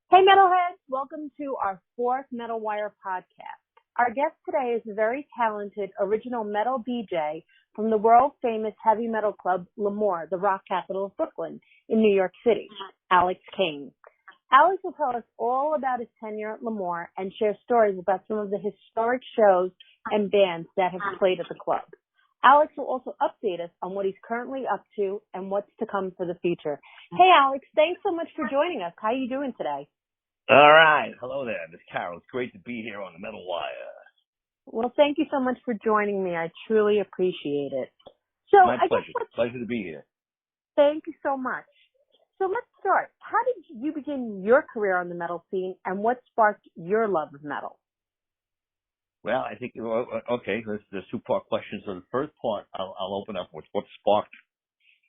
Hey Metalheads, welcome to our fourth Metal Wire podcast. Our guest today is a very talented original metal DJ from the world-famous heavy metal club L'Amour, the rock capital of Brooklyn in New York City, Alex Kayne. Alex will tell us all about his tenure at L'Amour and share stories about some of the historic shows and bands that have played at the club. Alex will also update us on what he's currently up to and what's to come for the future. Hey Alex, thanks so much for joining us. How are you doing today? All right. Hello there, Miss Carol. It's great to be here on the Metal Wire. Well, thank you so much for joining me. I truly appreciate it. So, My pleasure. Pleasure to be here. Thank you so much. So let's start. How did you begin your career on the metal scene, and what sparked your love of metal? Well, I think, okay, there's two-part questions. So the first part, I'll open up with what sparked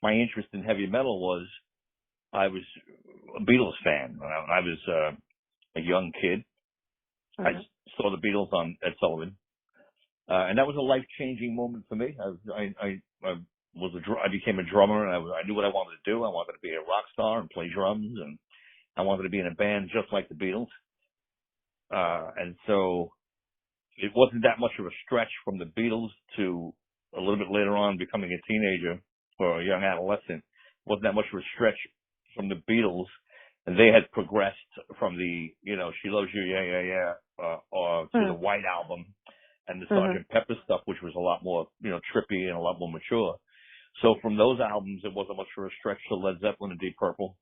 my interest in heavy metal was I was a Beatles fan. When I was a young kid. Mm-hmm. I saw the Beatles on Ed Sullivan, and that was a life-changing moment for me. I became a drummer, and I knew what I wanted to do. I wanted to be a rock star and play drums, and I wanted to be in a band just like the Beatles. And so it wasn't that much of a stretch from the Beatles to a little bit later on becoming a teenager or a young adolescent. It wasn't that much of a stretch from the Beatles. And they had progressed from the, She Loves You, Yeah, Yeah, Yeah, to the White Album and the Sgt. Pepper stuff, which was a lot more, trippy and a lot more mature. So from those albums, it wasn't much of a stretch to Led Zeppelin and Deep Purple,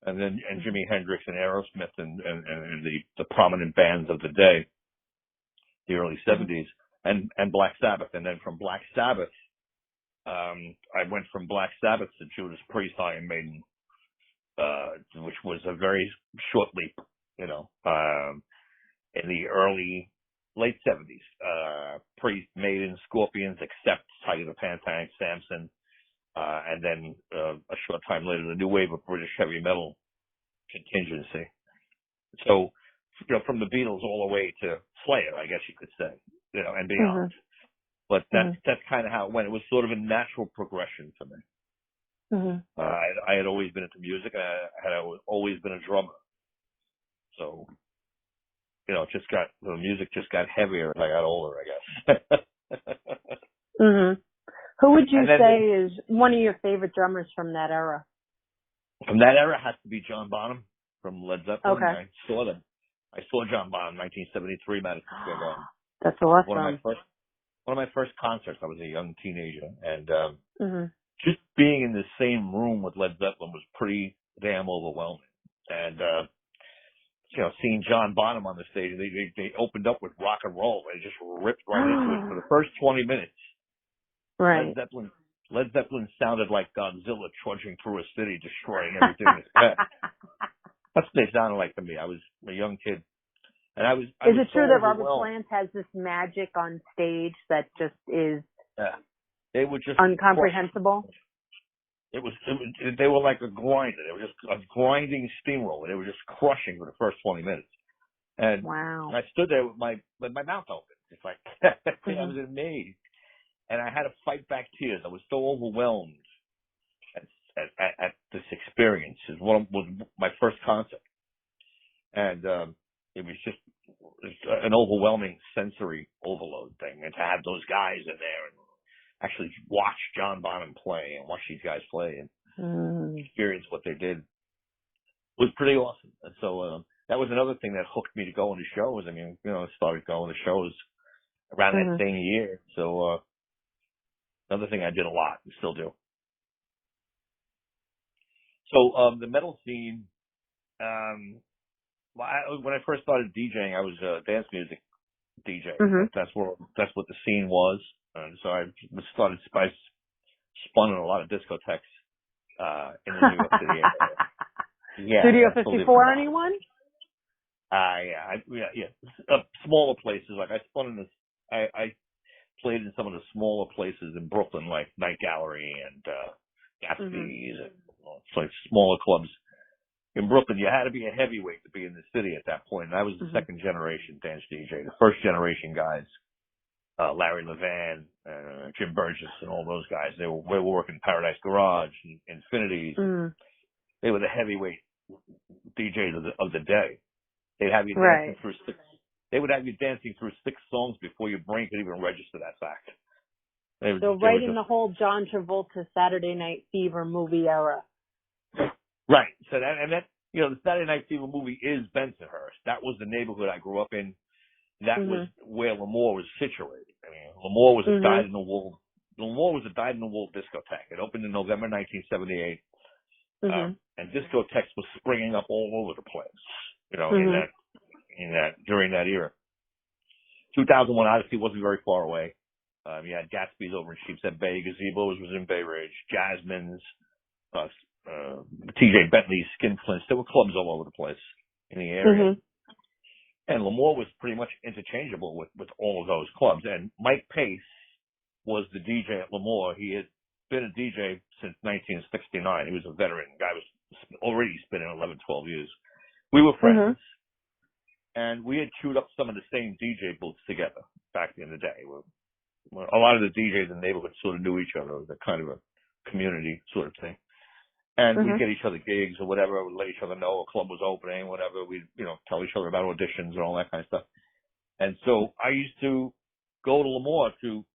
and Jimi Hendrix and Aerosmith and the prominent bands of the day, the early 70s, and Black Sabbath. And then from Black Sabbath, I went from Black Sabbath to Judas Priest, Iron Maiden, which was a very short leap, in the late 70s. Priest, Maiden, Scorpions, Accept, Tiger the Pantang, Samson, and then a short time later, the new wave of British heavy metal contingency. So, from the Beatles all the way to Slayer, I guess you could say, and beyond. But that's kind of how it went. It was sort of a natural progression for me. I had always been into music. I had always been a drummer. So, the music just got heavier as I got older, I guess. Who would you say is one of your favorite drummers from that era? From that era, it has to be John Bonham from Led Zeppelin. Okay. I saw John Bonham in 1973, Madison Square Garden. That's awesome. One of my first concerts. I was a young teenager, and just being in the same room with Led Zeppelin was pretty damn overwhelming. And seeing John Bonham on the stage, they opened up with rock and roll. They just ripped right into it for the first 20 minutes. Right. Led Zeppelin sounded like Godzilla trudging through a city, destroying everything in its path. That's what they sounded like to me. I was a young kid. And I was Is it true that Robert Plant has this magic on stage that just is they were just incomprehensible? They were like a grinder. They were just a grinding steamroller. They were just crushing for the first 20 minutes. And wow. I stood there with my mouth open. It's like, I was amazed. And I had to fight back tears. I was so overwhelmed at this experience. It was my first concert. And it was just an overwhelming sensory overload thing. And to have those guys in there and actually watch John Bonham play and watch these guys play and experience what they did was pretty awesome. And so that was another thing that hooked me to going to shows. I mean, I started going to shows around that same year. So another thing I did a lot and still do. So the metal scene, when I first started DJing, I was a dance music DJ. That's what the scene was. And so I spun in a lot of discotheques in the New York City area. Yeah, Studio 54, anyone? Yeah. Smaller places. Like I spun in this. I played in some of the smaller places in Brooklyn, like Night Gallery and Gatsby's, and like smaller clubs. In Brooklyn, you had to be a heavyweight to be in the city at that point. And I was the second generation dance DJ. The first generation guys, Larry Levan, Jim Burgess, and all those guys, they were working Paradise Garage, and Infinities. They were the heavyweight DJs of the day. They'd have you Right. dancing through they would have you dancing through 6 songs before your brain could even register that fact. So right in the whole John Travolta Saturday Night Fever movie era. Right. So that the Saturday Night Fever movie is Bensonhurst. That was the neighborhood I grew up in. That was where Lemoore was situated. I mean, Lemoore was a dyed-in-the-wool. Lemoore was a dyed-in-the-wool discotheque. It opened in November 1978, and discotheques were springing up all over the place. During that era. 2001 Odyssey wasn't very far away. You had Gatsby's over in Sheepshead Bay, Gazebo's was in Bay Ridge, Jasmine's, TJ Bentley's, Skinflint's. There were clubs all over the place in the area. And Lemoore was pretty much interchangeable with all of those clubs. And Mike Pace was the DJ at Lemoore. He had been a DJ since 1969. He was a veteran. The guy was already spinning 11, 12 years. We were friends. And we had chewed up some of the same DJ booths together back in the day. A lot of the DJs in the neighborhood sort of knew each other. It was a kind of a community sort of thing. And we'd get each other gigs or whatever. We'd let each other know a club was opening, whatever. We'd, tell each other about auditions and all that kind of stuff. And so I used to go to Lemoore to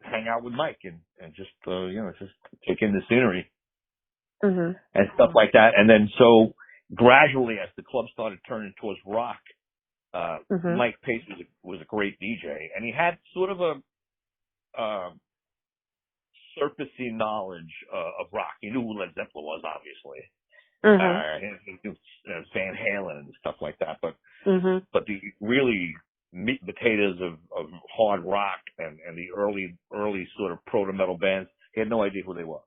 hang out with Mike and just, just take in the scenery and stuff like that. And then so gradually as the club started turning towards rock, Mike Pace was a great DJ, and he had sort of a surfacey knowledge of rock. He knew who Led Zeppelin was, obviously. He knew Van Halen and stuff like that. But the really meat and potatoes of hard rock and the early sort of proto-metal bands, he had no idea who they were.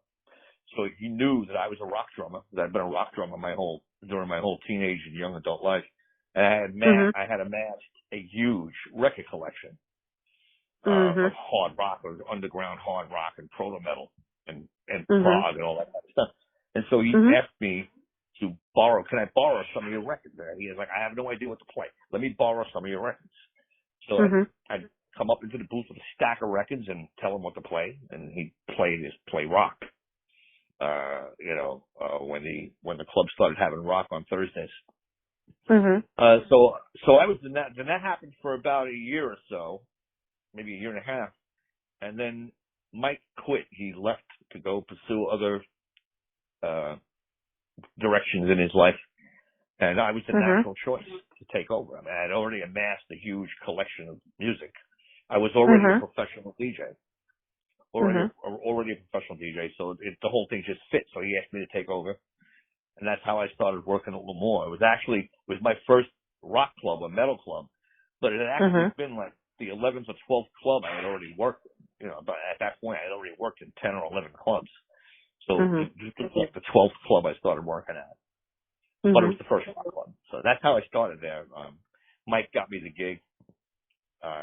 So he knew that I was a rock drummer, that I'd been a rock drummer during my whole teenage and young adult life. And I had amassed a huge record collection of hard rock or underground hard rock and proto metal and prog and all that kind of stuff. And so he asked me to can I borrow some of your records? He was like, I have no idea what to play. Let me borrow some of your records. So I'd come up into the booth with a stack of records and tell him what to play, and he'd play rock. When the club started having rock on Thursdays. So I was in that. Then that happened for about a year or so, maybe a year and a half, and then Mike quit. He left to go pursue other directions in his life, and I was the natural choice to take over. I mean, I had already amassed a huge collection of music. I was already a professional DJ. Already a professional DJ, so the whole thing just fit. So he asked me to take over. And that's how I started working at Lemoore. It was my first rock club, a metal club, but it had actually been like the 11th or 12th club I had already worked in. But at that point I had already worked in 10 or 11 clubs. So it was like the 12th club I started working at. But it was the first rock club. So that's how I started there. Mike got me the gig.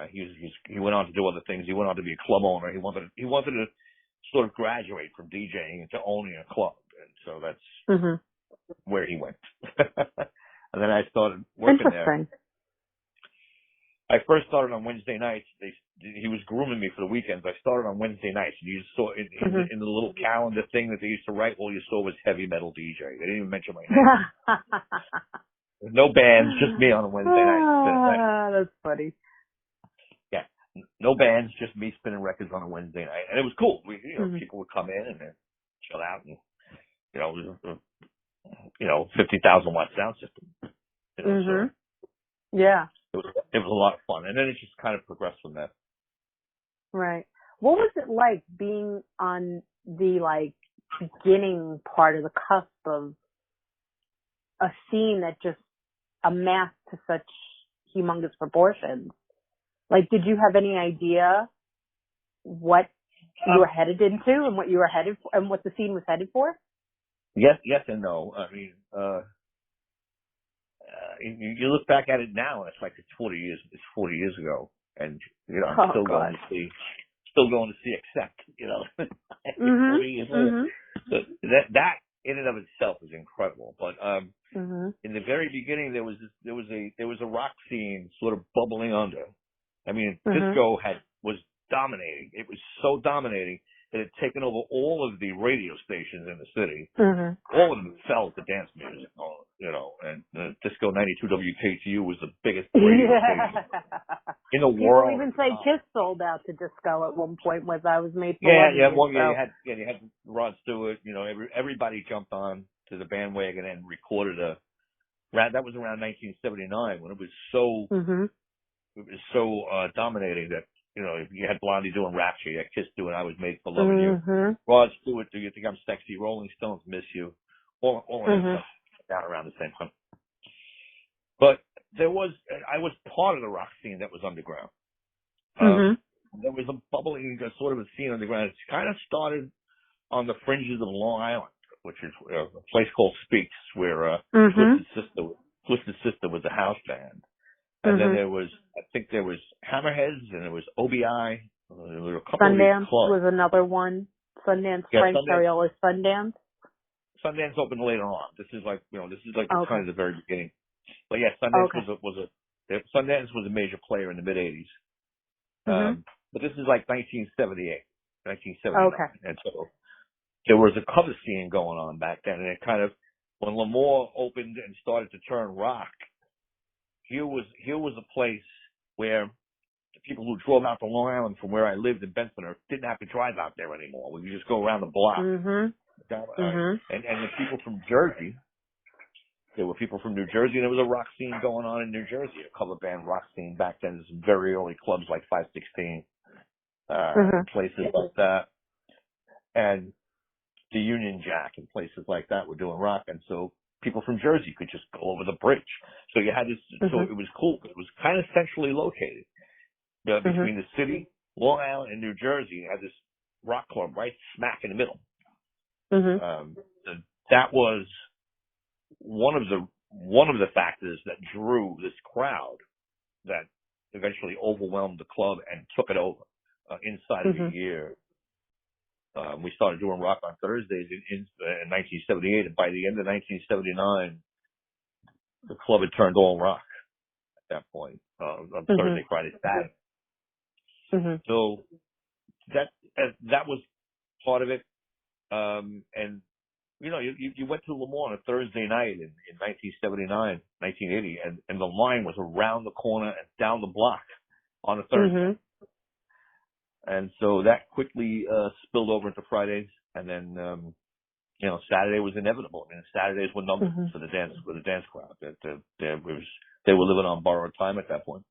He went on to do other things. He went on to be a club owner. He wanted to sort of graduate from DJing into owning a club. And so that's where he went. And then I started working there. I first started on Wednesday nights. He was grooming me for the weekends. I started on Wednesday nights. You saw in the little calendar thing that they used to write, all you saw was heavy metal DJ. They didn't even mention my name. There's no bands, just me on a Wednesday night. That's funny. Yeah, no bands, just me spinning records on a Wednesday night, and it was cool. People would come in and chill out, and it was 50,000 watt sound system. So yeah. It was a lot of fun. And then it just kind of progressed from there. Right. What was it like being on the beginning part of the cusp of a scene that just amassed to such humongous proportions? Did you have any idea what you were headed into and what you were headed for and what the scene was headed for? Yes and no. I mean, you look back at it now, and it's like it's 40 years ago, and I'm still going to see Accept. 40 years later. So that in and of itself is incredible. But in the very beginning, there was a rock scene sort of bubbling under. I mean, disco was dominating. It was so dominating that it had taken over all of the radio stations in the city. All of them fell to dance music. and Disco 92 WKTU was the biggest radio station in the world. People even say Kiss sold out to Disco at one point when I was made for you had Rod Stewart, everybody jumped on to the bandwagon and recorded that was around 1979 when it was so, dominating that, you had Blondie doing Rapture, you had Kiss doing I Was Made for Loving You, Rod Stewart, Do You Think I'm Sexy, Rolling Stones, Miss You, all of that stuff down around the same time. But I was part of the rock scene that was underground. There was a bubbling sort of a scene underground. It kind of started on the fringes of Long Island, which is a place called Speaks, where Twisted Sister was a house band. And then there was Hammerheads, and there was OBI. There were a couple Sundance of clubs. was another one. Sundance, Frank Cariola's Sundance. Sundance opened later on. This is like kind of the very beginning. But yeah, Sundance Sundance was a major player in the mid '80s. But this is like 1978, 1979. Okay. And so there was a cover scene going on back then, and it kind of, when Lemoore opened and started to turn rock, here was a place where the people who drove out to Long Island from where I lived in Benson didn't have to drive out there anymore. We could just go around the block. And the people from Jersey, there were people from New Jersey, and there was a rock scene going on in New Jersey, a cover band rock scene back then. Some very early clubs like 516, places like that. And the Union Jack and places like that were doing rock. And so people from Jersey could just go over the bridge. So you had this, so it was cool. It was kind of centrally located between the city, Long Island, and New Jersey. You had this rock club right smack in the middle. That was one of the factors that drew this crowd that eventually overwhelmed the club and took it over inside of a year. We started doing rock on Thursdays in 1978, and by the end of 1979, the club had turned all rock at that point, on Thursday, Friday, Saturday. So that was part of it. And you went to Lemoore on a Thursday night in 1979, 1980, and the line was around the corner and down the block on a Thursday. And so that quickly spilled over into Fridays, and then Saturday was inevitable. I mean, Saturdays were numbered for the dance crowd. They were living on borrowed time at that point.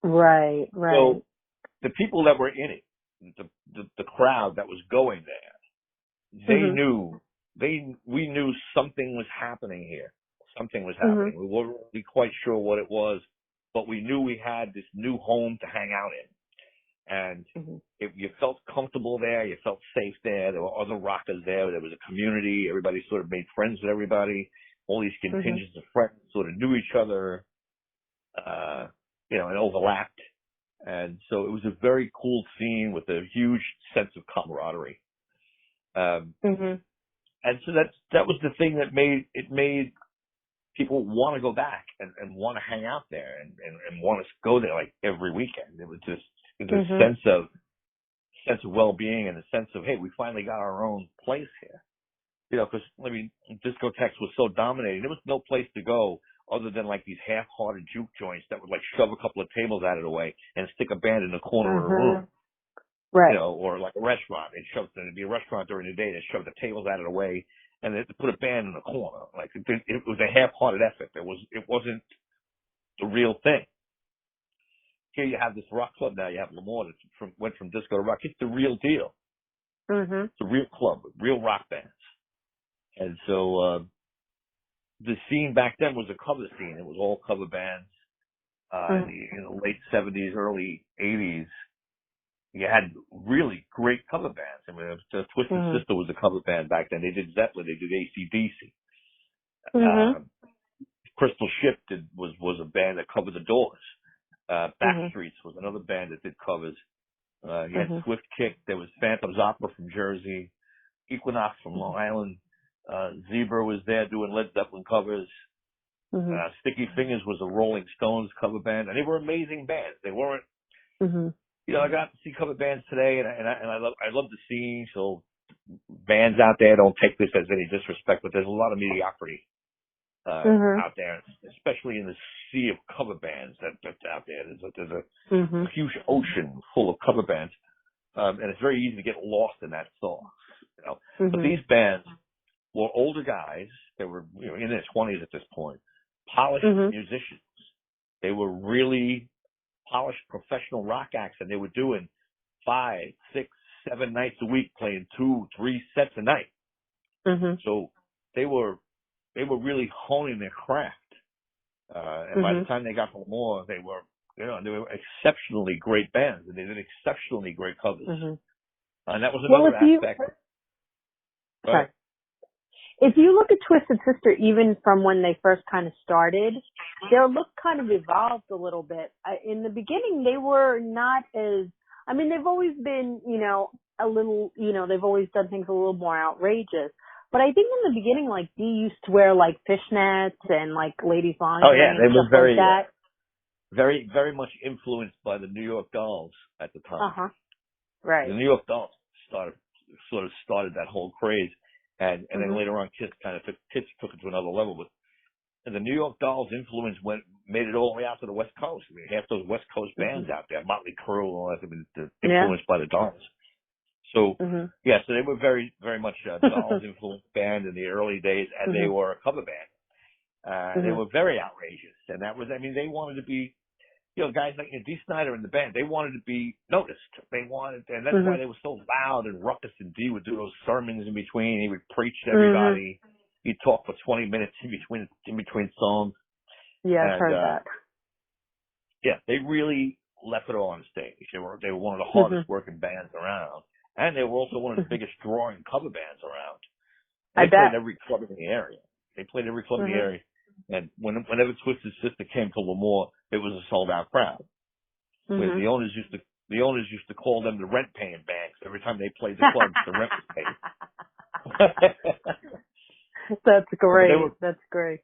Right. So the people that were in it, the crowd that was going there, we knew something was happening here. Something was happening. We weren't really quite sure what it was, but we knew we had this new home to hang out in. And if you felt comfortable there, you felt safe there. There were other rockers there. There was a community. Everybody sort of made friends with everybody. All these contingents of friends sort of knew each other, and overlapped. And so it was a very cool scene with a huge sense of camaraderie. And so that was the thing that made people want to go back and want to hang out there and want to go there like every weekend. It was just a sense of well-being and a sense of, hey, we finally got our own place here. Because discotheques was so dominating. There was no place to go other than like these half-hearted juke joints that would like shove a couple of tables out of the way and stick a band in the corner of a room. Right. Or like a restaurant. There'd be a restaurant during the day that shoved the tables out of the way and they had to put a band in the corner. Like it was a half-hearted effort. It wasn't the real thing. Here you have this rock club now. You have Lemoore that went from disco to rock. It's the real deal. It's a real club with real rock bands. And so the scene back then was a cover scene. It was all cover bands. In the late 70s, early 80s, you had really great cover bands. I mean, Twisted Sister was a cover band back then. They did Zeppelin. They did AC/DC. Crystal Ship was a band that covered the Doors. Backstreets was another band that did covers. You had Swift Kick. There was Phantom's Opera from Jersey. Equinox from Long Island. Zebra was there doing Led Zeppelin covers. Sticky Fingers was a Rolling Stones cover band, and they were amazing bands. They weren't, I got to see cover bands today, and I love the scene. So bands out there, don't take this as any disrespect, but there's a lot of mediocrity out there, especially in the sea of cover bands that's out there. There's a huge ocean full of cover bands, and it's very easy to get lost in that song. You know, but these bands were older guys. They were in their 20s at this point, polished musicians. They were really polished professional rock acts, and they were doing 5, 6, 7 nights a week, playing 2, 3 sets a night. So they were really honing their craft. And by the time they got to Lemoore, they were exceptionally great bands, and they did exceptionally great covers. And that was another aspect. Sorry. If you look at Twisted Sister, even from when they first kind of started, their look kind of evolved a little bit. In the beginning, they were not as, I mean, they've always been, a little, they've always done things a little more outrageous. But I think in the beginning, like, Dee used to wear, like, fishnets and, like, ladies' lingerie. Oh, yeah, they were very, like that. very, very much influenced by the New York Dolls at the time. Right. The New York Dolls sort of started that whole craze. And then later on, Kiss took it to another level. But and the New York Dolls influence made it all the way out to the West Coast. I mean, half those West Coast bands out there, Motley Crue, all that, have been influenced by the Dolls. So, so they were very, very much a Dolls influenced band in the early days, and they were a cover band. They were very outrageous, and that was, I mean, they wanted to be, guys like Dee Snider in the band, they wanted to be noticed. And that's why they were so loud and ruckus, and Dee would do those sermons in between. He would preach to everybody. He'd talk for 20 minutes in between songs. Yeah, I've heard that. Yeah, they really left it all on stage. They were one of the hardest working bands around. And they were also one of the biggest drawing cover bands around. They played every club in the area. And whenever Twisted Sister came to Lemoore, it was a sold out crowd. The owners used to call them the rent paying bands. Every time they played the club, the rent was paid. That's great. That's great.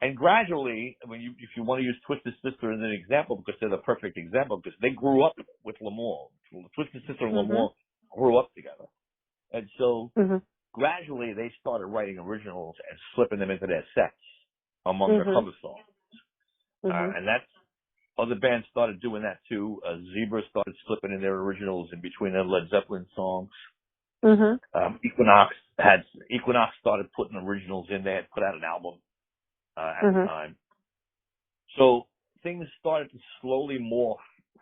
And gradually, I mean, if you want to use Twisted Sister as an example, because they're the perfect example, because they grew up with Lemoore. Twisted Sister and Lemoore grew up together. And so gradually they started writing originals and slipping them into their sets among their cover songs. And other bands started doing that too. Zebra started slipping in their originals in between their Led Zeppelin songs. Equinox started putting originals in there, put out an album at the time. So things started to slowly morph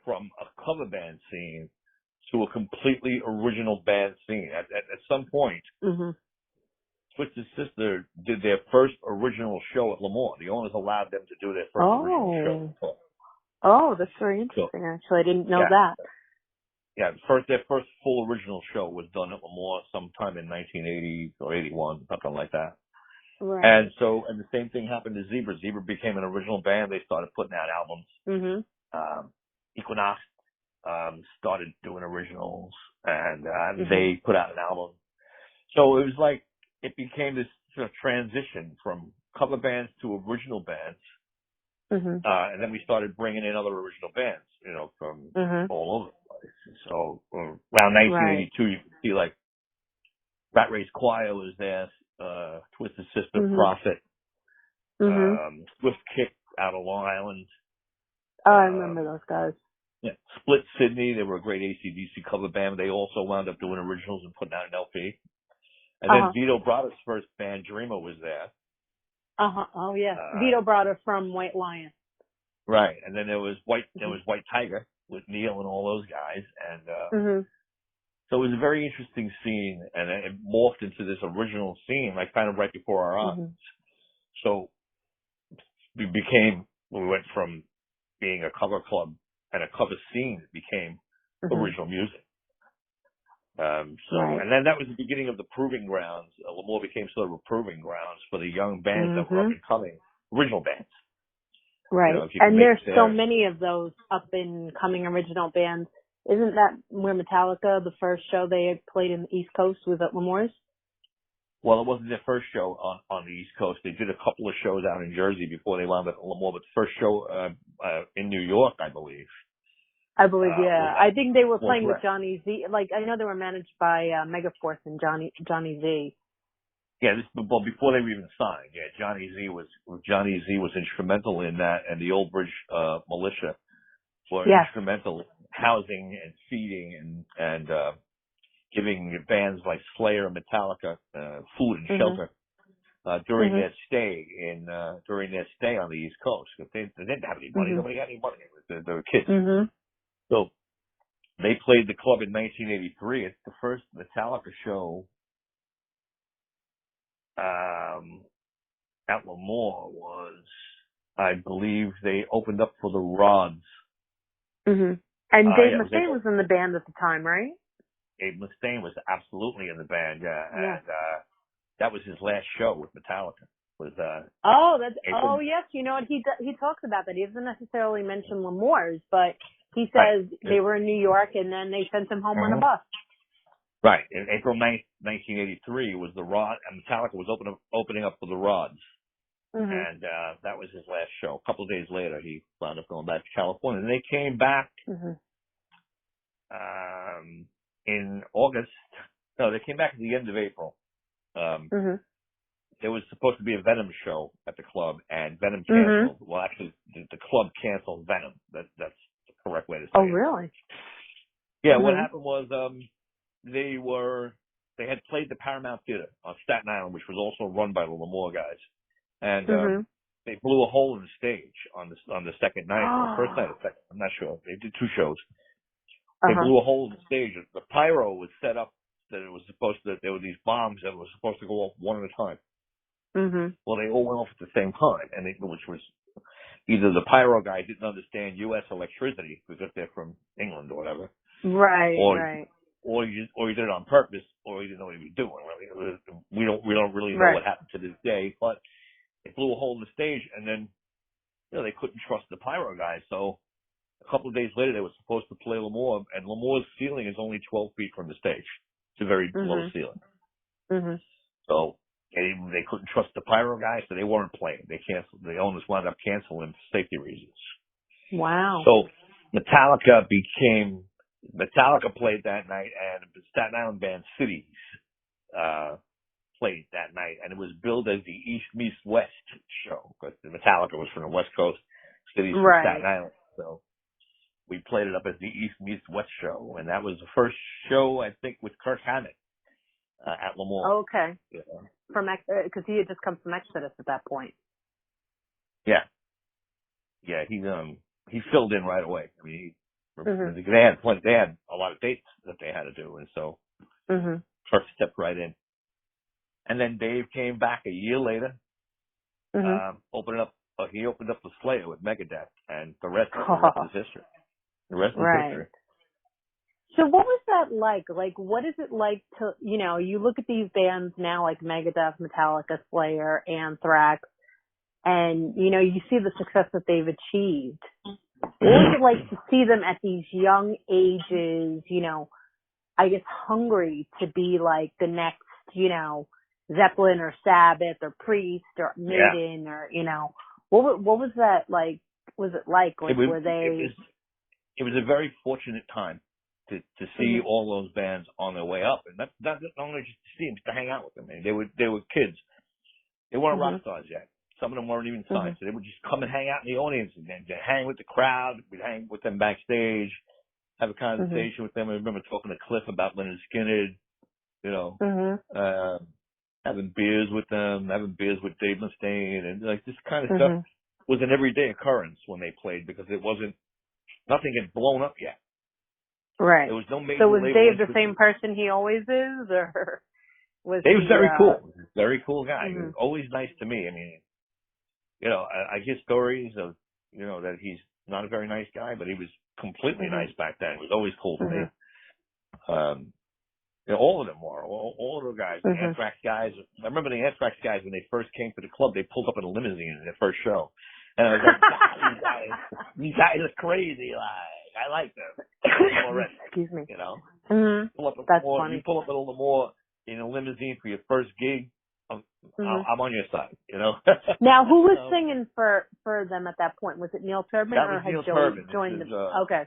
from a cover band scene to a completely original band scene. At some point, Twisted Sister did their first original show at Lemoore. The owners allowed them to do their first original show. Oh, that's very interesting, actually. I didn't know that. Yeah, their first full original show was done at Lemoore sometime in 1980 or 81, something like that. Right. And the same thing happened to Zebra. Zebra became an original band. They started putting out albums. Equinox started doing originals, and they put out an album. So it was like, it became this sort of transition from cover bands to original bands. And then we started bringing in other original bands, from all over the place. So around 1982, you could see like Rat Race Choir was there, Twisted Sister, Prophet, Swift Kick out of Long Island. I remember those guys. Yeah, Split Sydney, they were a great AC/DC cover band. They also wound up doing originals and putting out an LP. And then Vito Brada's first band, Dreamer, was there. Oh yeah, Vito Brada from White Lion. Right, and then there was White Tiger with Neil and all those guys, and so it was a very interesting scene, and it morphed into this original scene, like kind of right before our eyes. So we went from being a cover club and a cover scene, it became original music. And then that was the beginning of the proving grounds. Lemoore became sort of a proving grounds for the young bands that were up and coming, original bands. Right. And there's so many of those up and coming original bands. Isn't that where Metallica, the first show they had played in the East Coast, was at Lemoore's? Well, it wasn't their first show on the East Coast. They did a couple of shows out in Jersey before they wound up at Lemoore, but the first show in New York, I believe. I think they were playing with Johnny Z. Like, I know they were managed by Megaforce and Johnny Z. Yeah, well, before they were even signed. Yeah, Johnny Z was instrumental in that, and the Old Bridge militia were instrumental in housing and feeding and giving bands like Slayer and Metallica food and shelter during their stay on the East Coast. They didn't have any money. Nobody had any money. They were kids. So they played the club in 1983. It's the first Metallica show at Lemoore was, I believe, they opened up for the Rods. And Dave Mustaine was in the band at the time, right? Dave Mustaine was absolutely in the band, and that was his last show with Metallica. Yes, you know what, he talks about that. He doesn't necessarily mention Lemore's, but he says they were in New York and then they sent him home on a bus. Right. In April 9th, 1983 was the Rod, and Metallica was opening up for the Rods. And that was his last show. A couple of days later, he wound up going back to California. And they came back in August. No, they came back at the end of April. There was supposed to be a Venom show at the club, and Venom canceled. Well, actually, the club canceled Venom. That's the correct way to say it. Oh, really? Yeah, what happened was they had played the Paramount Theater on Staten Island, which was also run by the Lemoore guys. And they blew a hole in the stage on the second night, or first night or second, I'm not sure. They did two shows. They blew a hole in the stage. The pyro was set up that there were these bombs that were supposed to go off one at a time. Well, they all went off at the same time, which was either the pyro guy didn't understand U.S. electricity because they're from England or whatever. Right, Or he did it on purpose, or he didn't know what he was doing. Really. We don't really know what happened to this day, but it blew a hole in the stage, and then they couldn't trust the pyro guy. So a couple of days later, they were supposed to play Lemoore, and Lemoore's ceiling is only 12 feet from the stage. It's a very low ceiling. So they couldn't trust the pyro guy, so they weren't playing. They canceled. The owners wound up canceling for safety reasons. Wow. So Metallica played that night, and the Staten Island band Cities played that night, and it was billed as the East Meets West show because Metallica was from the West Coast, Cities from Staten Island. So we played it up as the East Meets West show, and that was the first show, I think, with Kirk Hammett at Lemoore. Okay. Yeah. Because he had just come from Exodus at that point. Yeah. Yeah, he filled in right away. I mean, they had a lot of dates that they had to do, and so Kirk stepped right in. And then Dave came back a year later, opened up the Slayer with Megadeth, and the rest is history. The rest is history. So what was that like? Like, what is it like to, you look at these bands now like Megadeth, Metallica, Slayer, Anthrax, and, you see the success that they've achieved. What was it like to see them at these young ages, I guess hungry to be like the next, Zeppelin or Sabbath or Priest or Maiden or, what was that like? Was it like were they? It was a very fortunate time to see all those bands on their way up, and not only just to see them, just to hang out with them. I mean, they were kids. They weren't rock stars yet. Some of them weren't even signed, so they would just come and hang out in the audience and then hang with the crowd. We'd hang with them backstage, have a conversation with them. I remember talking to Cliff about Leonard Skinner, having beers with them, having beers with Dave Mustaine, and like this kind of stuff was an everyday occurrence when they played because nothing had blown up yet. Right. There was no major. So was Dave the same person he always is, or was Dave was very cool? Very cool guy. He was always nice to me. I mean, I hear stories of that he's not a very nice guy, but he was completely nice back then. He was always cool to me. All of them were. All of the guys, the Anthrax guys. I remember the Anthrax guys when they first came to the club. They pulled up in a limousine in their first show, and I was like, "These guys are crazy. Like, I like them." Excuse me. That's funny. You pull up a little more in a limousine for your first gig. I'm on your side. Now, who was singing for them at that point? Was it Neil Turbin or had Joey joined them? Okay.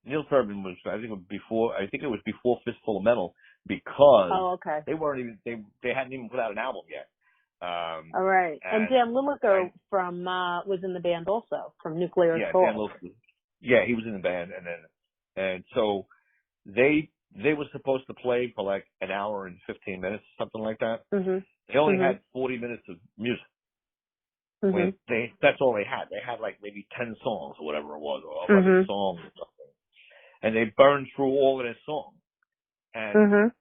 Neil Turbin was. I think it was before Fistful of Metal. because okay. they weren't even they hadn't even put out an album yet. All right. And Dan Lilliker from was in the band also from Nuclear Assault. Dan Lilliker. Yeah, he was in the band, and so they were supposed to play for like an hour and 15 minutes, something like that. Mm-hmm. They only had 40 minutes of music. Mm-hmm. That's all they had. They had like maybe 10 songs or whatever it was, or 11 songs or something. And they burned through all of their songs. And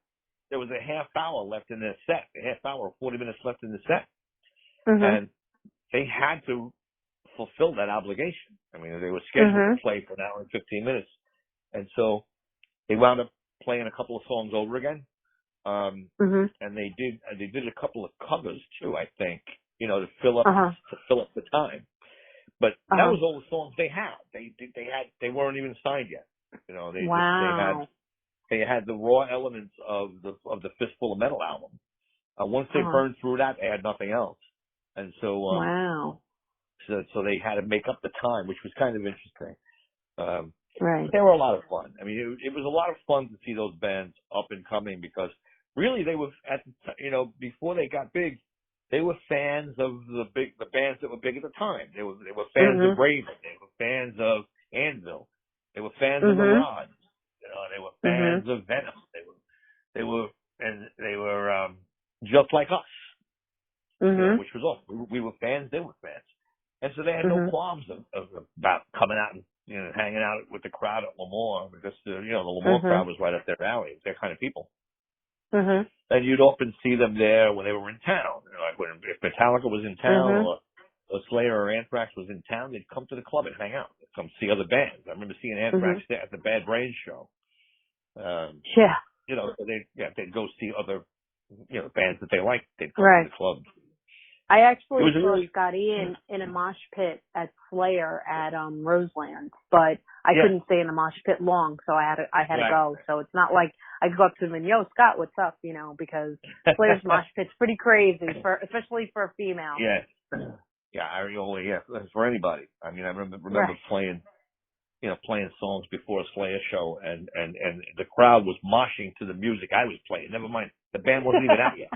there was a half hour left in their set, a half hour or 40 minutes left in the set. And they had to fulfill that obligation. I mean, they were scheduled to play for an hour and 15 minutes. And so they wound up playing a couple of songs over again. And they did a couple of covers too, I think, to fill up the time. But that was all the songs they had. They weren't even signed yet. They had the raw elements of the Fistful of Metal album. Once they burned through that, they had nothing else. And so so they had to make up the time, which was kind of interesting. They were a lot of fun. I mean, it was a lot of fun to see those bands up and coming, because really they were before they got big, they were fans of the bands that were big at the time. They were fans of Raven. They were fans of Anvil. They were fans of the Rods. They were fans of Venom. They were just like us, which was awesome. We were fans. They were fans, and so they had no qualms about coming out and hanging out with the crowd at Lemoore, because the Lemoore crowd was right up their alley. They're kind of people. And you'd often see them there when they were in town. Like if Metallica was in town, or Slayer or Anthrax was in town, they'd come to the club and hang out. They'd come see other bands. I remember seeing Anthrax there at the Bad Brains show. They'd go see other bands that they liked. They'd come to the club. I actually saw Scotty in a mosh pit at Slayer at Roseland, but I couldn't stay in the mosh pit long, so I had to go. So it's not like I could go up to him and, yo, Scott, what's up? Because Slayer's mosh pit's pretty crazy, especially for a female. For anybody. I mean, I remember playing songs before a Slayer show, and the crowd was moshing to the music I was playing. Never mind, the band wasn't even out yet.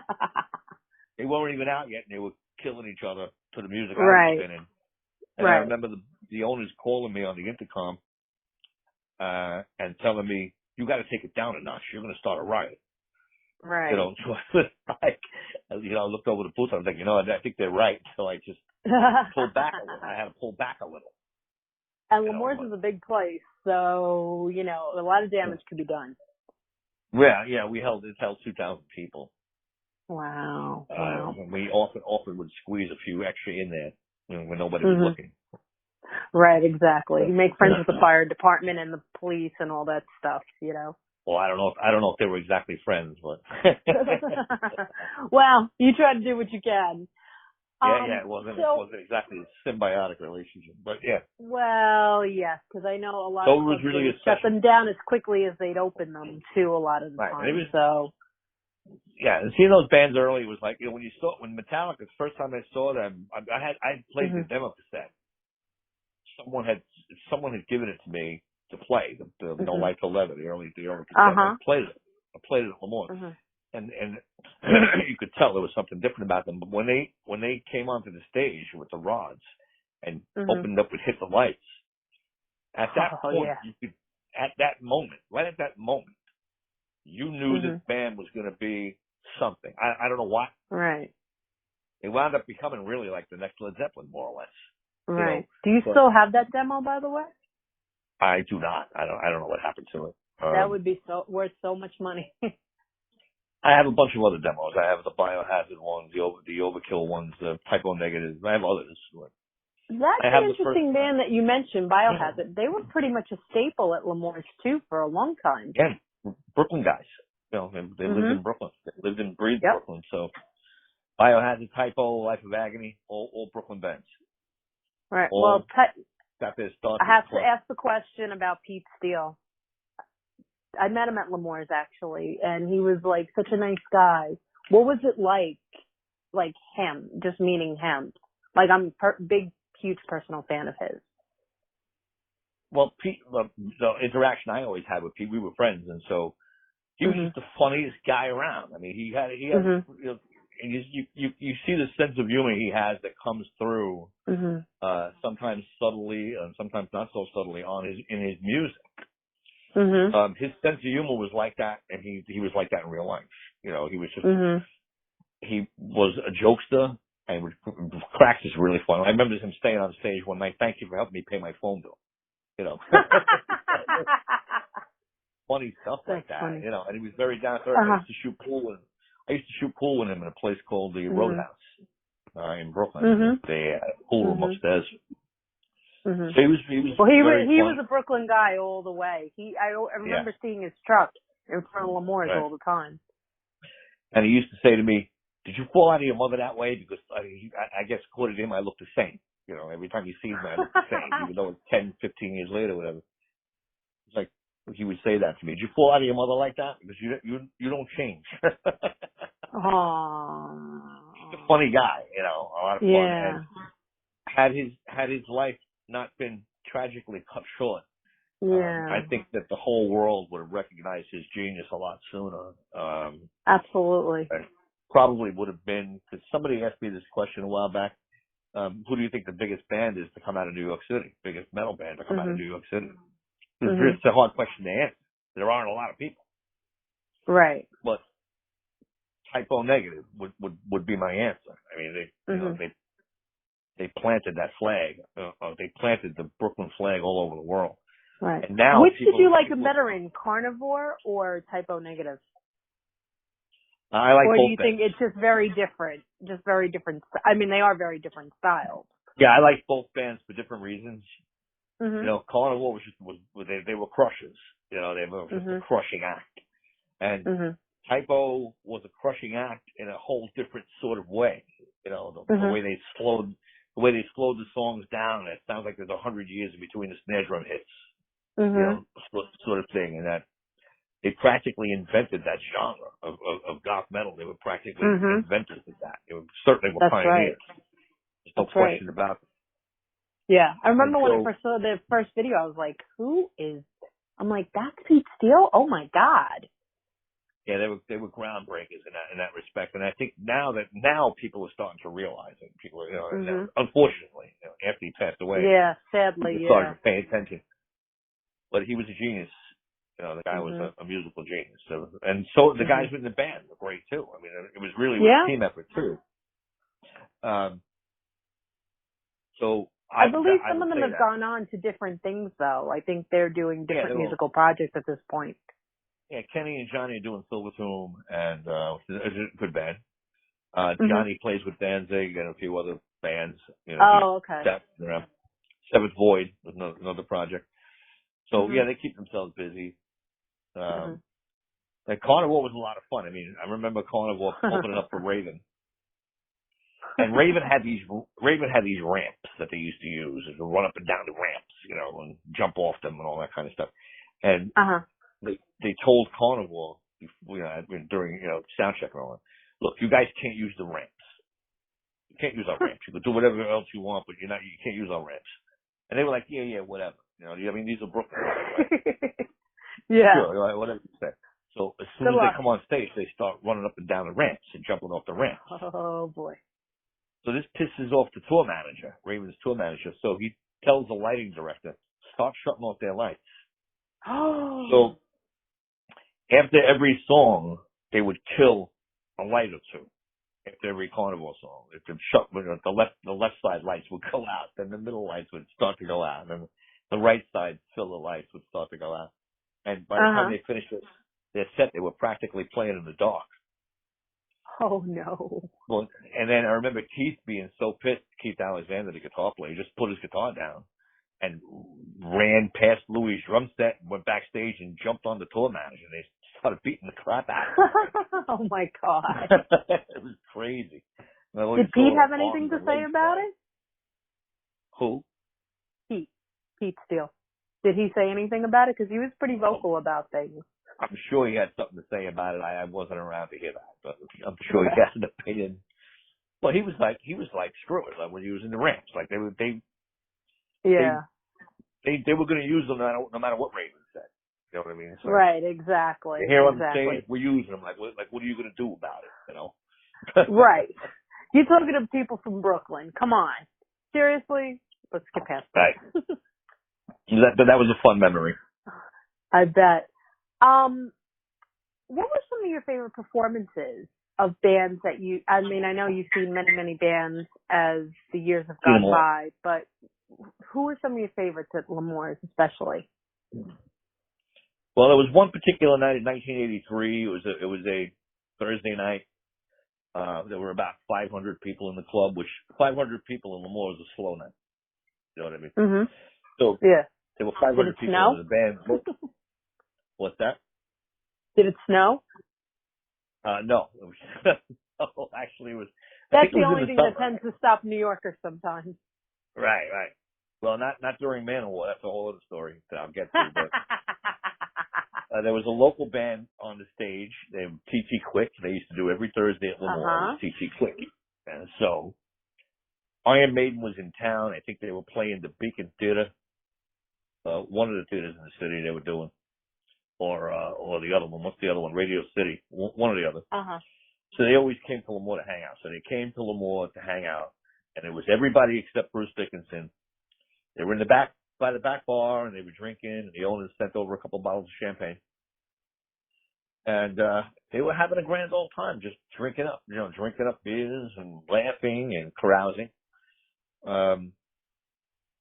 They weren't even out yet, and they were killing each other to the music I was spinning. And I remember the owners calling me on the intercom and telling me, "You got to take it down a notch. You're going to start a riot." Right. So I looked over the booth. I was like, I think they're right. So I just pulled back a little. I had to pull back a little. And Lemore's is a big place, so a lot of damage could be done. Yeah, it held 2,000 people. Wow. We often would squeeze a few extra in there when nobody was looking. Right, exactly. You make friends with the fire department and the police and all that stuff, Well, I don't know if they were exactly friends, but well, you try to do what you can. It wasn't exactly a symbiotic relationship, but yeah. Well, yes, because I know a lot of was really shut them down as quickly as they'd open them too. A lot of the time. And seeing those bands early was like, when Metallica, the first time I saw them, I played the demo cassette. Someone had given it to me to play the No Life to Leather, the early cassette. I played it at Lemoore, and you could tell there was something different about them. But when they came onto the stage with the rods and opened up with Hit the Lights, at that point, right at that moment, you knew this band was going to be something. I don't know why. Right. They wound up becoming really like the next Led Zeppelin, more or less. Right. Do you still have that demo, by the way? I do not. I don't know what happened to it. That would be worth so much money. I have a bunch of other demos. I have the Biohazard ones, the Overkill ones, the Typo Negatives. I have others. That's an interesting band that you mentioned, Biohazard. They were pretty much a staple at Lemoore's too for a long time. Yeah. Brooklyn guys. They lived in Brooklyn. They lived and breathed Brooklyn. So Biohazard, Typo, Life of Agony, all Brooklyn bands. Right. Got their start. I have to ask the question about Pete Steele. I met him at Lemoore's actually, and he was like such a nice guy. What was it like him, just meeting him? Like I'm big, huge personal fan of his. Well, Pete, the interaction I always had with Pete, we were friends, and so he was just the funniest guy around. I mean, he had you know, and you see the sense of humor he has that comes through sometimes subtly and sometimes not so subtly in his music. His sense of humor was like that, and he was like that in real life. You know, he was just he was a jokester and cracks is really fun. I remember him staying on stage one night. Thank you for helping me pay my phone bill. You know, funny stuff like that. Funny. You know, and he was very down to earth. I used to shoot pool with him in a place called the Roadhouse in Brooklyn. They had a pool room upstairs. So he was a Brooklyn guy all the way. I remember seeing his truck in front of Lamore's all the time. And he used to say to me, "Did you fall out of your mother that way?" Because I guess according to him, I look the same. You know, every time he sees me, I look the same, even though it's 10, 15 years later, whatever. It's like he would say that to me. "Did you fall out of your mother like that? Because you don't change." Aww. He's a funny guy, you know, a lot of fun. Yeah. And had his life not been tragically cut short, I think that the whole world would have recognized his genius a lot sooner. Absolutely. Probably would have been, because somebody asked me this question a while back, who do you think the biggest band is to come out of New York City? Biggest metal band to come out of New York City? It's a hard question to answer. There aren't a lot of people. Right. But Typo Negative would be my answer. I mean, you know, they planted that flag. They planted the Brooklyn flag all over the world. Right. And now which did you like better in, Carnivore or Typo Negative? I like both. Or do you think it's just very different? Just very different. I mean, they are very different styles. Yeah, I like both bands for different reasons. You know, Carnivore they were crushers. You know, they were just a crushing act. And Typo was a crushing act in a whole different sort of way. You know, the way they slowed the songs down. It sounds like there's 100 years in between the snare drum hits. You know, sort of thing, and that they practically invented that genre of goth metal. They were practically inventors of that. They certainly were pioneers. Right. There's no question about it. Yeah, I remember when I first saw the first video, I was like, "Who is?" I'm like, "That's Pete Steele? Oh my God!" Yeah, they were groundbreakers in that respect, and I think now people are starting to realize it. People, you know, unfortunately, you know, after he passed away, sadly, started to pay attention. But he was a genius. You know, the guy was a musical genius. So, and so the guys in the band were great too. I mean, it was really a team effort too. So I believe some of them have gone on to different things, though. I think they're doing different musical projects at this point. Yeah, Kenny and Johnny are doing Silver Tomb, and it's a good band. Johnny plays with Danzig and a few other bands. You know, Seventh Void was another project. So yeah, they keep themselves busy. And Carnivore was a lot of fun. I mean, I remember Carnivore opening up for Raven. And Raven had these ramps that they used to use, and run up and down the ramps, you know, and jump off them and all that kind of stuff. And they told Carnivore, you know, during, you know, sound check and all that, "Look, you guys can't use the ramps. You can't use our ramps. You can do whatever else you want, but you can't use our ramps." And they were like, "Yeah, whatever. You know, I mean, these are Brooklyn guys, right?" Sure, whatever you say. So as soon as they come on stage, they start running up and down the ramps and jumping off the ramps. Oh boy. So this pisses off the tour manager, Raven's tour manager. So he tells the lighting director, "Start shutting off their lights." So after every song, they would kill a light or two. After every Carnivore song, if the left side lights would go out, then the middle lights would start to go out, and the right side silver lights would start to go out. And by the time they finished their set, they were practically playing in the dark. Oh no! Well, and then I remember Keith being so pissed. Keith Alexander, the guitar player, just put his guitar down and ran past Louis' drum set, went backstage, and jumped on the tour manager. They started beating the crap out of him. Oh my God! It was crazy. Did Pete have anything to say about it? Who? Pete Steele. Did he say anything about it? Because he was pretty vocal about things. I'm sure he had something to say about it. I wasn't around to hear that, but I'm sure he had an opinion. Well, he was like, screw it, like when he was in the ramps, like they were going to use them no matter what Raven said. You know what I mean? So right, exactly. they're here on the Exactly. stage, we're using them. Like what are you going to do about it? You know? Right. You're talking to people from Brooklyn. Come on. Seriously? Let's get past that. Right. That was a fun memory. I bet. What were some of your favorite performances of bands that I mean, I know you've seen many, many bands as the years have gone by, but who were some of your favorites at L'Amour's especially? Well, there was one particular night in 1983. It was a Thursday night. There were about 500 people in the club, which 500 people in L'Amour is a slow night. You know what I mean? Mm-hmm. So yeah. there were 500 people snow? in the band. What's that? Did it snow? No. No, actually, it was. That's the it was only in thing the that tends to stop New Yorkers sometimes. Right. Well, not during Manowar. That's a whole other story that I'll get to. But there was a local band on the stage. They were TT Quick. They used to do every Thursday at L'Amour. TT Quick. And so Iron Maiden was in town. I think they were playing the Beacon Theater. One of the theaters in the city they were doing. Or the other one. What's the other one? Radio City. One or the other. So they always came to L'Amour to hang out. So they came to L'Amour to hang out. And it was everybody except Bruce Dickinson. They were in the back, by the back bar, and they were drinking, and the owners sent over a couple of bottles of champagne. And they were having a grand old time, just drinking up beers and laughing and carousing. And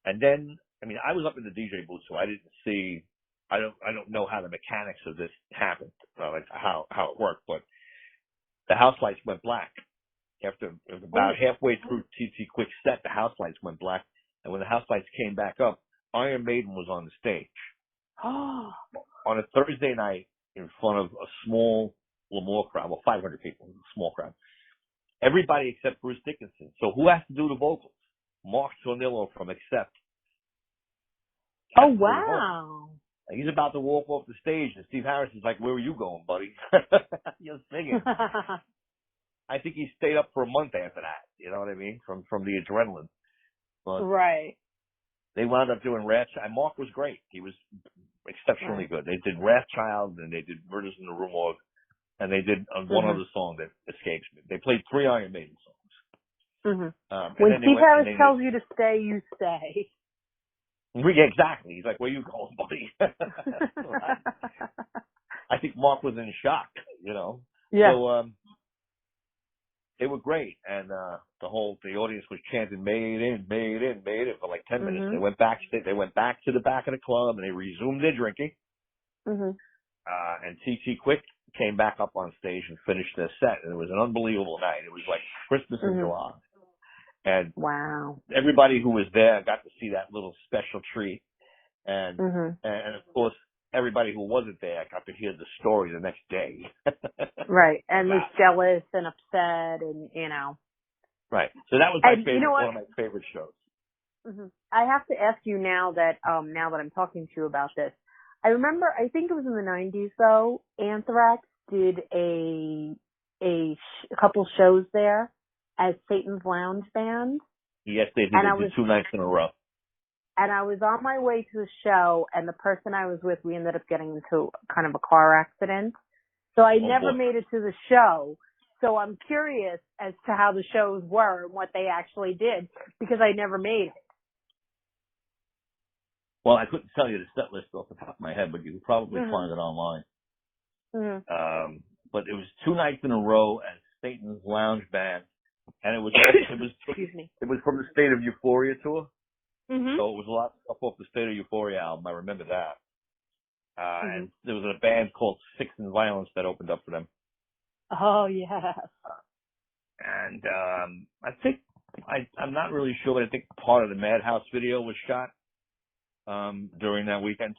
then, I mean, I was up in the DJ booth, so I don't know how the mechanics of this happened, like how it worked, but the house lights went black. After about halfway through TT Quick's set, the house lights went black. And when the house lights came back up, Iron Maiden was on the stage. On a Thursday night in front of a small L'Amour crowd, 500 people, a small crowd. Everybody except Bruce Dickinson. So who has to do the vocals? Mark Tornillo from Accept. Oh, wow. He's about to walk off the stage, and Steve Harris is like, "Where are you going, buddy?" You're singing. I think he stayed up for a month after that. You know what I mean? From the adrenaline. But right. They wound up doing Wrathchild. Mark was great. He was exceptionally good. They did Wrathchild, and they did Murders in the Rue Morgue, and they did one other song that escapes me. They played 3 Iron Maiden songs. When Steve Harris tells you to stay, you stay. Yeah, exactly. He's like, "Where you going, buddy?" I think Mark was in shock, you know. Yeah. So they were great, and the audience was chanting "Made in" for like 10 minutes. They went back to the back of the club, and they resumed their drinking. And TT Quick came back up on stage and finished their set, and it was an unbelievable night. It was like Christmas in July. And wow, everybody who was there got to see that little special treat. And and of course, everybody who wasn't there got to hear the story the next day. Right, and was jealous and upset, and you know. Right. So that was my favorite. You know one of my favorite shows. I have to ask you now that I'm talking to you about this. I remember, I think it was in the 90s though, Anthrax did a couple shows there as Satan's Lounge Band. Yes, they did. They did 2 nights in a row. And I was on my way to the show, and the person I was with, we ended up getting into kind of a car accident. So I never made it to the show. So I'm curious as to how the shows were and what they actually did, because I never made it. Well, I couldn't tell you the set list off the top of my head, but you could probably find it online. But it was 2 nights in a row as Satan's Lounge Band, and it was from the State of Euphoria tour. So it was a lot of stuff off the State of Euphoria album. I remember that. And there was a band called Six and Violence that opened up for them. Oh, yeah. And I think, I'm not really sure, but I think part of the Madhouse video was shot during that weekend.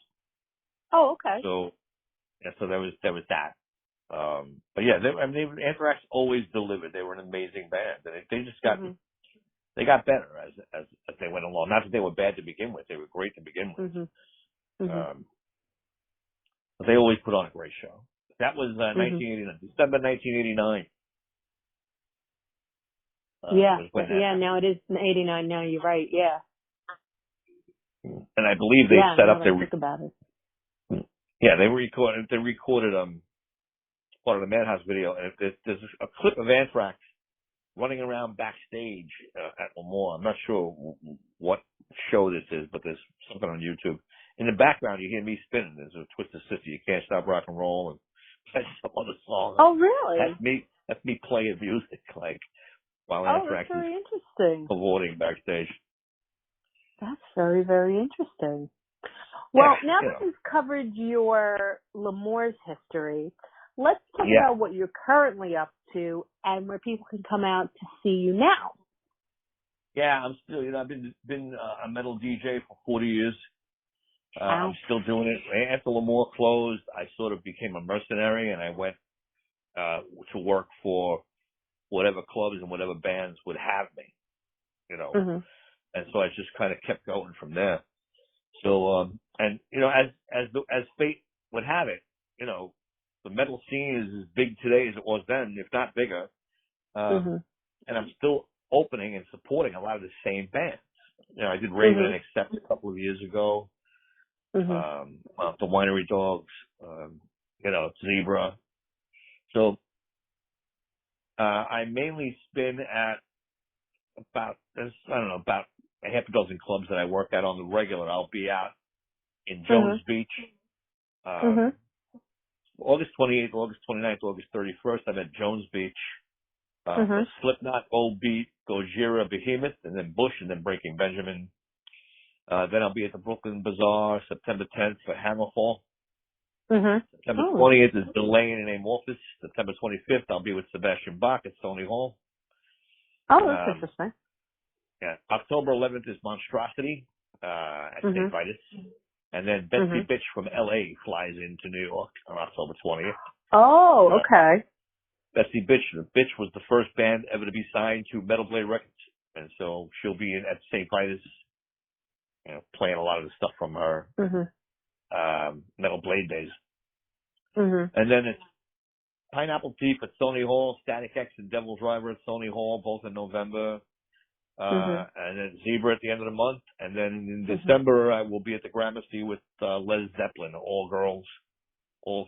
Oh, okay. So, yeah, so there was that. But yeah, Anthrax always delivered. They were an amazing band. And they just got, they got better as they went along. Not that they were bad to begin with. They were great to begin with. But they always put on a great show. That was 1989, December 1989. Now it is 89 now, you're right, yeah. And I believe they set up their... Think about it. Yeah, they recorded part of the Madhouse video, and there's a clip of Anthrax running around backstage at Lemoore. I'm not sure what show this is, but there's something on YouTube. In the background, you hear me spinning. There's a Twisted Sister, You Can't Stop Rock and Roll, and that's some other song. Oh, really? That's me playing music, like, while Oh, Anthrax that's very is interesting. cavorting backstage. That's very, very interesting. Well, Yeah, now that we've covered your Lemoore's history, let's talk about what you're currently up to and where people can come out to see you now. Yeah, I'm still, I've been a metal DJ for 40 years. I'm still doing it. After Lemoore closed, I sort of became a mercenary, and I went to work for whatever clubs and whatever bands would have me, And so I just kind of kept going from there. So, and as fate would have it, the metal scene is as big today as it was then, if not bigger. And I'm still opening and supporting a lot of the same bands. I did Raven and Accept a couple of years ago. The Winery Dogs, Zebra. So, I mainly spin at about a half a dozen clubs that I work at on the regular. I'll be out in Jones Beach, August 28th, August 29th, August 31st. I'm at Jones Beach. Slipknot, Old Beat, Gojira, Behemoth, and then Bush, and then Breaking Benjamin. Then I'll be at the Brooklyn Bazaar September 10th for Hammerfall. September 20th is Delane and Amorphous. September 25th, I'll be with Sebastian Bach at Stony Hall. Oh, that's interesting. Yeah. October 11th is Monstrosity at St. Vitus. And then Betsy Bitch from L.A. flies into New York on October 20th. Oh, okay. Betsy Bitch. The Bitch was the first band ever to be signed to Metal Blade Records. And so she'll be at St. Vitus, playing a lot of the stuff from her Metal Blade days. And then it's Pineapple Thief at Stony Hall, Static X and Devil's Driver at Stony Hall, both in November. And then Zebra at the end of the month. And then in December, I will be at the Gramercy with Led Zeppelin, all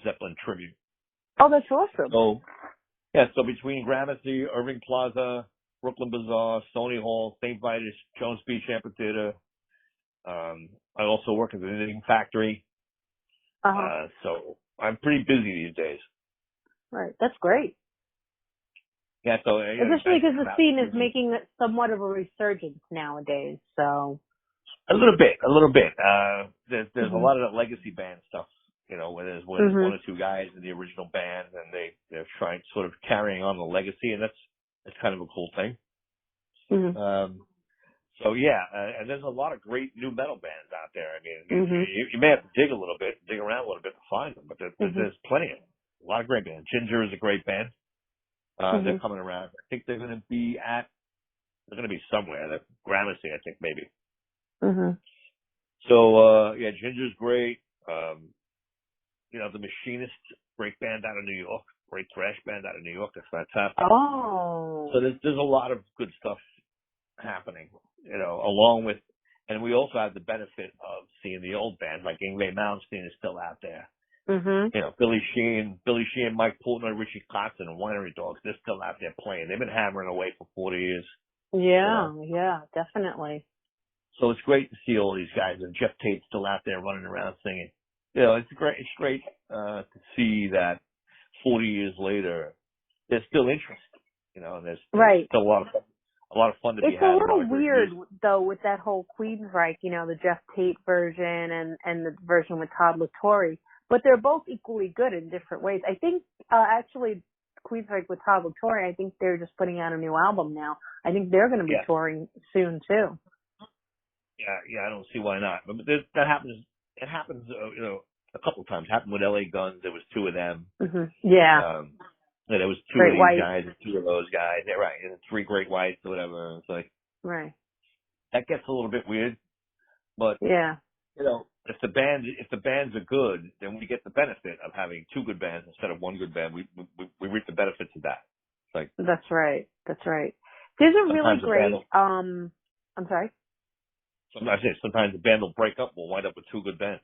Zeppelin tribute. Oh, that's awesome. So between Gramercy, Irving Plaza, Brooklyn Bazaar, Stony Hall, St. Vitus, Jones Beach Amphitheater. I also work at the Knitting Factory. So I'm pretty busy these days. Right. That's great. Yeah, so especially because the scene is making somewhat of a resurgence nowadays. So a little bit. There's a lot of that legacy band stuff, where there's one or two guys in the original band, and they're trying sort of carrying on the legacy, and that's kind of a cool thing. So yeah, and there's a lot of great new metal bands out there. I mean, you may have to dig around a little bit to find them, but there's plenty of them. A lot of great bands. Ginger is a great band. They're coming around. I think they're going to be somewhere. At Gramercy, I think, maybe. So, Ginger's great. The Machinists, great band out of New York. Great thrash band out of New York. That's fantastic. Oh. So there's a lot of good stuff happening, along with, and we also have the benefit of seeing the old band, like Yngwie Malmsteen is still out there. Billy Sheehan, Mike Portnoy, Richie Kotzen, and Winery Dogs, they're still out there playing. They've been hammering away for 40 years. Yeah, definitely. So it's great to see all these guys, and Jeff Tate's still out there running around singing. It's great to see that 40 years later, there's still interest, and there's still a lot of fun to be had. It's a little weird, though, with that whole Queensryche, the Jeff Tate version and the version with Todd LaTorre. But they're both equally good in different ways. I think, actually, Queensryche with Todd LaTorre, I think they're just putting out a new album now. I think they're going to be touring soon, too. Yeah, I don't see why not. But that happens, it happens, a couple of times. It happened with LA Guns. There was two of them. Yeah. There was two Great of these White. guys and two of those guys. Yeah, right. And three Great Whites or whatever. It's like, that gets a little bit weird. But, if the bands are good, then we get the benefit of having two good bands instead of one good band. We reap the benefits of that. It's like, that's right. There's a really great, I'm sorry. sometimes the band will break up. We'll wind up with two good bands.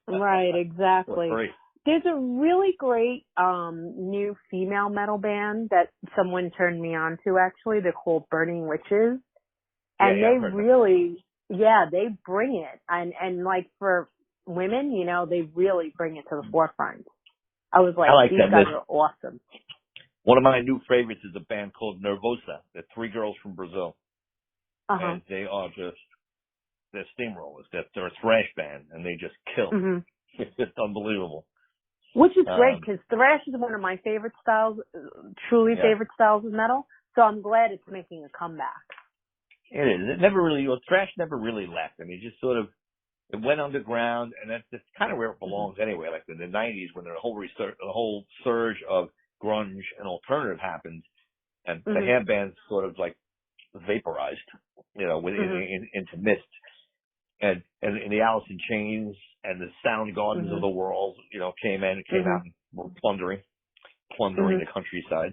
Right, exactly. Or three. There's a really great new female metal band that someone turned me on to, actually. They're called Burning Witches. And they really, they bring it. And like for women, you know, they really bring it to the forefront. I was like these guys are awesome. One of my new favorites is a band called Nervosa. They're three girls from Brazil. And they are they're steamrollers. They're a thrash band, and they just kill. It's just unbelievable. Which is great, because thrash is one of my favorite styles, truly favorite styles of metal. So I'm glad it's making a comeback. It is. It never really, thrash never really left. I mean, it just sort of, it went underground, and that's kind of where it belongs anyway. Like in the 90s, when the whole surge of grunge and alternative happened, and the hair bands sort of like vaporized, you know, into mist. And the Alice in Chains and the Soundgardens of the world, you know, came out and were plundering the countryside.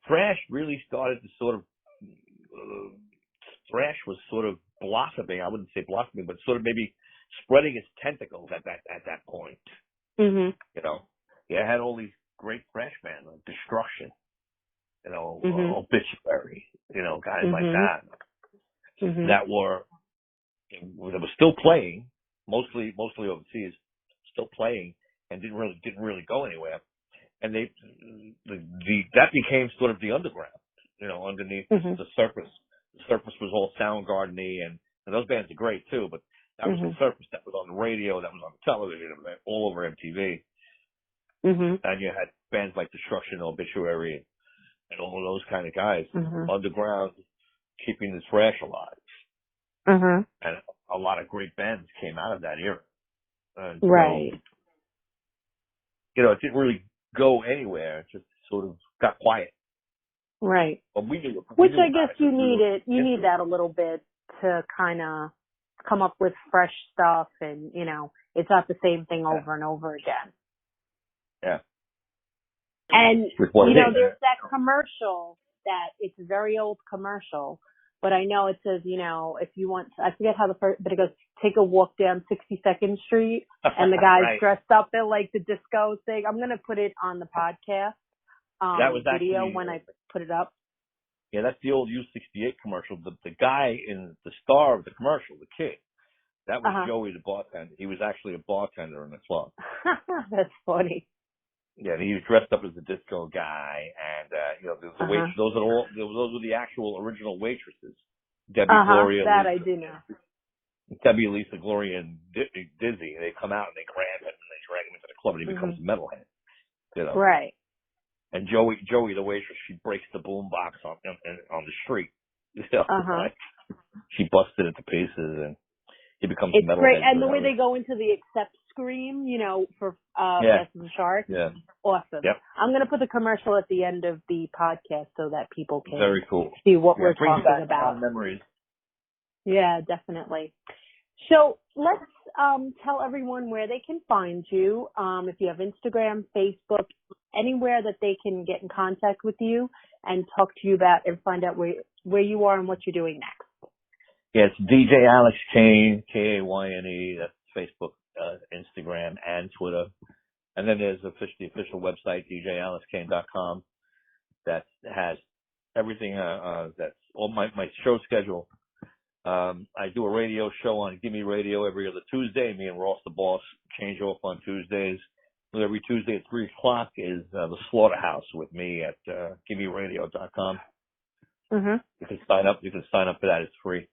Thrash really started to sort of, thrash was sort of blossoming. I wouldn't say blossoming, but sort of maybe spreading its tentacles at that point. You know, you had all these great thrash bands like Destruction, you know, Obituary, you know, guys like that. That were still playing, mostly overseas, still playing, and didn't really go anywhere. And that became sort of the underground, you know, underneath the surface. The surface was all Soundgarden-y, and those bands are great too, but that was the surface. That was on the radio, that was on television, all over MTV. And you had bands like Destruction, Obituary, and all of those kind of guys underground, keeping the thrash alive. And a lot of great bands came out of that era. And right. So, you know, it didn't really go anywhere. It just sort of got quiet. Right. But Which I guess you need it. You need that a little bit to kind of come up with fresh stuff, and, you know, it's not the same thing over and over again. Yeah. And, you know, there's that commercial that it's a very old commercial, but I know it says, you know, if you want, I forget how but it goes, take a walk down 62nd Street, and the guy's dressed up in like the disco thing. I'm going to put it on the podcast that was video actually, when I put it up. Yeah, that's the old U68 commercial. The guy in the star of the commercial, the kid, that was Joey the bartender. He was actually a bartender in the club. That's funny. Yeah, and he was dressed up as a disco guy, and you know, the waitress, those were the actual original waitresses. Debbie, Gloria, that Lisa, I do know. Debbie, Lisa, Gloria, and Dizzy. They come out and they grab him and they drag him into the club, and he becomes a metalhead. You know, right? And Joey, the waitress, she breaks the boom box on the street. You know, like, she busted it to pieces, and he becomes a metalhead. It's great, and the way they go into the accept scream, you know, for Best of the Sharks. Yeah. Awesome. Yep. I'm going to put the commercial at the end of the podcast so that people can Very cool. see what we're talking about. Memories. Yeah, definitely. So let's tell everyone where they can find you. If you have Instagram, Facebook, anywhere that they can get in contact with you and talk to you about and find out where you are and what you're doing next. Yeah, it's DJ Alex Kayne, Kayne. That's Facebook, Instagram, and Twitter. And then there's the official website, djalexkayne.com, that has everything. That's all my show schedule. I do a radio show on Gimme Radio every other Tuesday. Me and Ross the Boss change off on Tuesdays. Every Tuesday at 3 o'clock is the Slaughterhouse with me at gimmeradio.com. You can sign up. You can sign up for that. It's free.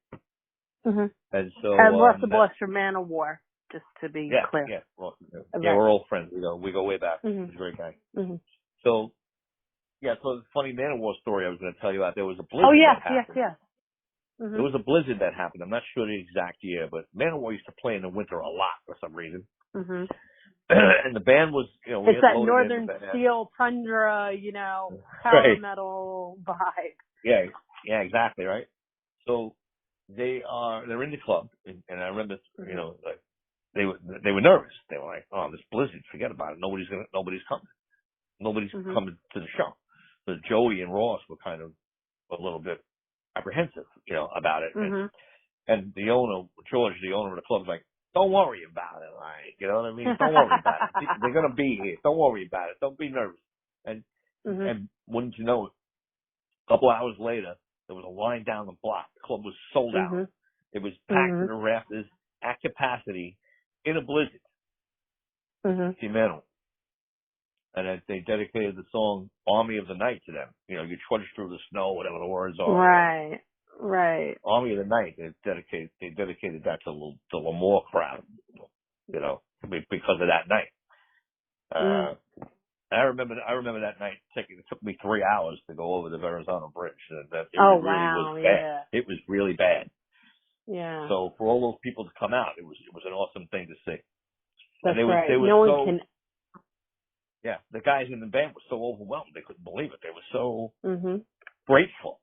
And so Ross the Boss from Manowar, just to be clear. Yeah, Ross. Yeah, we're all friends. We go way back. He's a great guy. So the funny Manowar story I was going to tell you about. There was a blizzard. There was a blizzard that happened. I'm not sure the exact year, but Manowar used to play in the winter a lot for some reason. And the band was, you know, it's that Northern Steel Tundra, you know, power metal vibe. Yeah, exactly, right. So they're in the club, and I remember, you know, like they were nervous. They were like, "Oh, this blizzard, forget about it. Nobody's coming. Nobody's coming to the show." So Joey and Ross were kind of a little bit apprehensive, about it. Mhm. And the owner, George, the owner of the club, is like, don't worry about it, like, you know what I mean? Don't worry about it. They're gonna be here. Don't worry about it. Don't be nervous. And Mhm. and wouldn't you know it, a couple hours later, there was a line down the block. The club was sold out. Mhm. It was packed to Mhm. the rafters at capacity in a blizzard. Mhm. Metal. And they dedicated the song "Army of the Night" to them. You trudge through the snow, whatever the words are. Right. Right. Army of the Night. They dedicated that to the Lemoore crowd. Because of that night. Mm. I remember that night. It took me 3 hours to go over the Verrazano Bridge. It Oh really was wow. bad. Yeah. It was really bad. Yeah. So for all those people to come out, it was an awesome thing to see. That's And right. they were No one so can. yeah. The guys in the band were so overwhelmed they couldn't believe it. They were so Mhm. grateful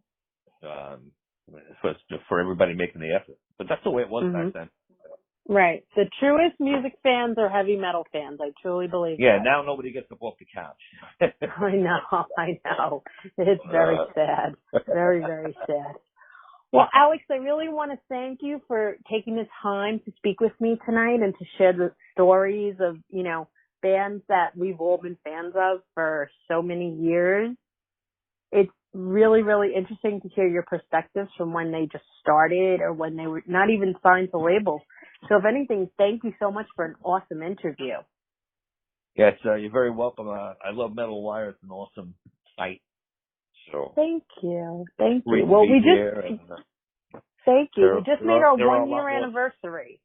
for everybody making the effort. But that's the way it was back Mhm. then. Right. The truest music fans are heavy metal fans. I truly believe Yeah. that. Now nobody gets up off the couch. I know. It's very sad. Very, very sad. Well, Alex, I really want to thank you for taking the time to speak with me tonight and to share the stories of, bands that we've all been fans of for so many years. It's really, really interesting to hear your perspectives from when they just started or when they were not even signed to labels. So if anything, thank you so much for an awesome interview. Yes, you're very welcome. I love Metal Wire. It's an awesome site. So Thank you. Thank great you. to Well, be here. And, thank you. We just made our there are a 1 lot year more. anniversary.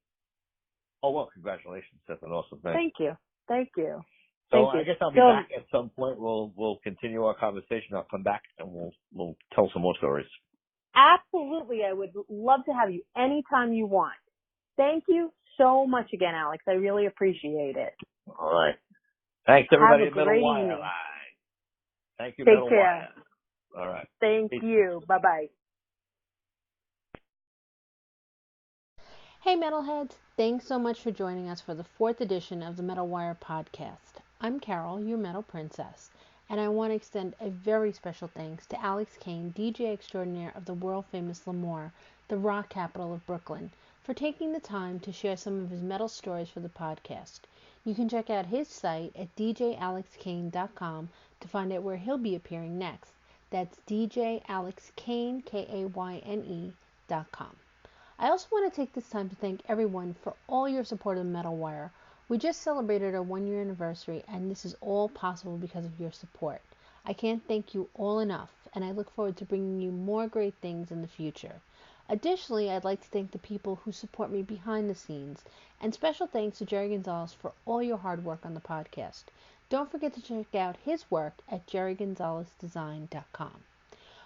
Oh, well, congratulations. That's an awesome thing. Thank you. Thank you. So Thank you. I guess I'll be back at some point. We'll continue our conversation. I'll come back and we'll tell some more stories. Absolutely. I would love to have you anytime you want. Thank you so much again, Alex. I really appreciate it. All right. Thanks, everybody Have a at Metal great Wire. evening. Thank you, Take Metal care. Wire. All right. Thank Peace. you. Bye-bye. Hey Metalheads, thanks so much for joining us for the 4th edition of the Metal Wire podcast. I'm Carol, your Metal Princess, and I want to extend a very special thanks to Alex Kayne, DJ extraordinaire of the world-famous Lemoore, the rock capital of Brooklyn, for taking the time to share some of his metal stories for the podcast. You can check out his site at djalexkayne.com to find out where he'll be appearing next. That's djalexkayne, Kayne.com. I also want to take this time to thank everyone for all your support of Metal Wire. We just celebrated our 1 year anniversary, and this is all possible because of your support. I can't thank you all enough, and I look forward to bringing you more great things in the future. Additionally, I'd like to thank the people who support me behind the scenes, and special thanks to Jerry Gonzalez for all your hard work on the podcast. Don't forget to check out his work at jerrygonzalezdesign.com.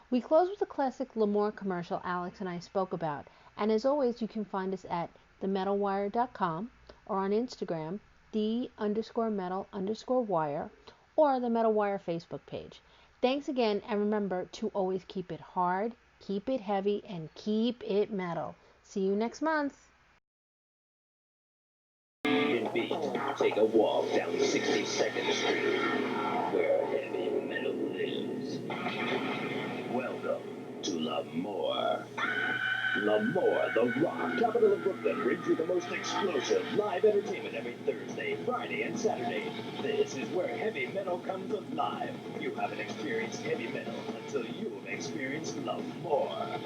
We close with a classic Lemoore commercial Alex and I spoke about, and as always, you can find us at themetalwire.com or on Instagram, the_metal_wire, or the Metal Wire Facebook page. Thanks again, and remember to always keep it hard, keep it heavy, and keep it metal. See you next month. Take a walk down 62nd Street, where heavy metal lives. Welcome to Lemoore. Lemoore, the rock capital of Brooklyn, brings you the most explosive live entertainment every Thursday, Friday, and Saturday. This is where heavy metal comes alive. You haven't experienced heavy metal until you've experienced Lemoore.